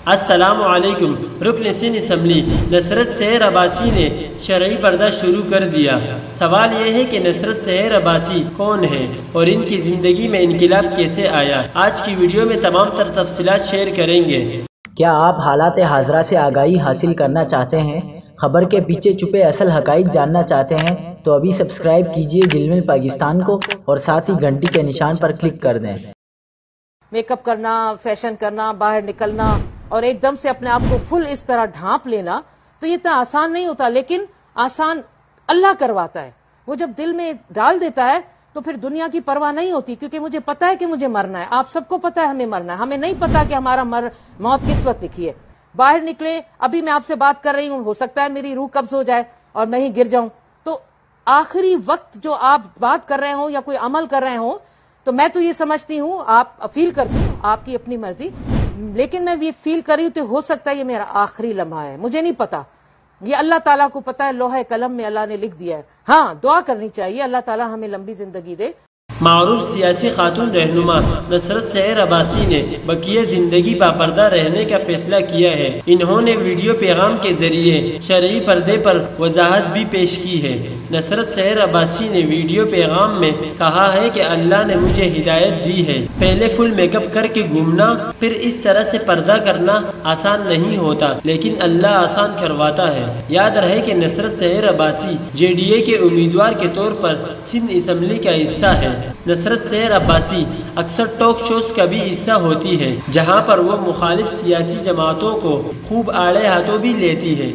السلام علیکم۔ رکن سندھ اسمبلی نصرت سحر عباسی نے شرعی پردہ شروع کر دیا۔ سوال یہ ہے کہ نصرت سحر عباسی کون ہے اور ان کی زندگی میں انقلاب کیسے آیا؟ آج کی ویڈیو میں تمام تر تفصیلات شیئر کریں گے۔ کیا آپ حالات حاضرہ سے آگاہی حاصل کرنا چاہتے ہیں؟ خبر کے پیچھے چھپے اصل حقائق جاننا چاہتے ہیں تو ابھی سبسکرائب کیجئے جلمل پاکستان کو اور ساتھ ہی گھنٹی کے نشان پر کلک کر دیں۔ میک اپ کرنا، فیشن کرنا، باہر نکلنا اور ایک دم سے اپنے آپ کو فل اس طرح ڈھانپ لینا تو یہ اتنا آسان نہیں ہوتا، لیکن آسان اللہ کرواتا ہے۔ وہ جب دل میں ڈال دیتا ہے تو پھر دنیا کی پرواہ نہیں ہوتی، کیونکہ مجھے پتا ہے کہ مجھے مرنا ہے۔ آپ سب کو پتا ہے ہمیں مرنا ہے، ہمیں نہیں پتا کہ ہمارا موت کس وقت لکھی ہے۔ باہر نکلے، ابھی میں آپ سے بات کر رہی ہوں، ہو سکتا ہے میری روح قبض ہو جائے اور میں ہی گر جاؤں، تو آخری وقت جو آپ بات کر رہے ہوں یا کوئی عمل کر رہے ہوں تو میں تو یہ سمجھتی ہوں، آپ فیل کرتی ہوں، آپ کی اپنی مرضی، لیکن میں یہ فیل کر رہی ہوں تو ہو سکتا ہے یہ میرا آخری لمحہ ہے، مجھے نہیں پتا، یہ اللہ تعالیٰ کو پتا ہے، لوح قلم میں اللہ نے لکھ دیا ہے۔ ہاں، دعا کرنی چاہیے اللہ تعالیٰ ہمیں لمبی زندگی دے۔ معروف سیاسی خاتون رہنما نصرت سحر عباسی نے بقیہ زندگی پاپردہ رہنے کا فیصلہ کیا ہے۔ انہوں نے ویڈیو پیغام کے ذریعے شرعی پردے پر وضاحت بھی پیش کی ہے۔ نصرت سحر عباسی نے ویڈیو پیغام میں کہا ہے کہ اللہ نے مجھے ہدایت دی ہے۔ پہلے فل میک اپ کر کے گھومنا، پھر اس طرح سے پردہ کرنا آسان نہیں ہوتا، لیکن اللہ آسان کرواتا ہے۔ یاد رہے کہ نصرت سحر عباسی JDA کے امیدوار کے طور پر سندھ اسمبلی کا حصہ ہے۔ نصرت سحر عباسی اکثر ٹاک شوز کا بھی حصہ ہوتی ہے، جہاں پر وہ مخالف سیاسی جماعتوں کو خوب آڑے ہاتھوں بھی لیتی ہے۔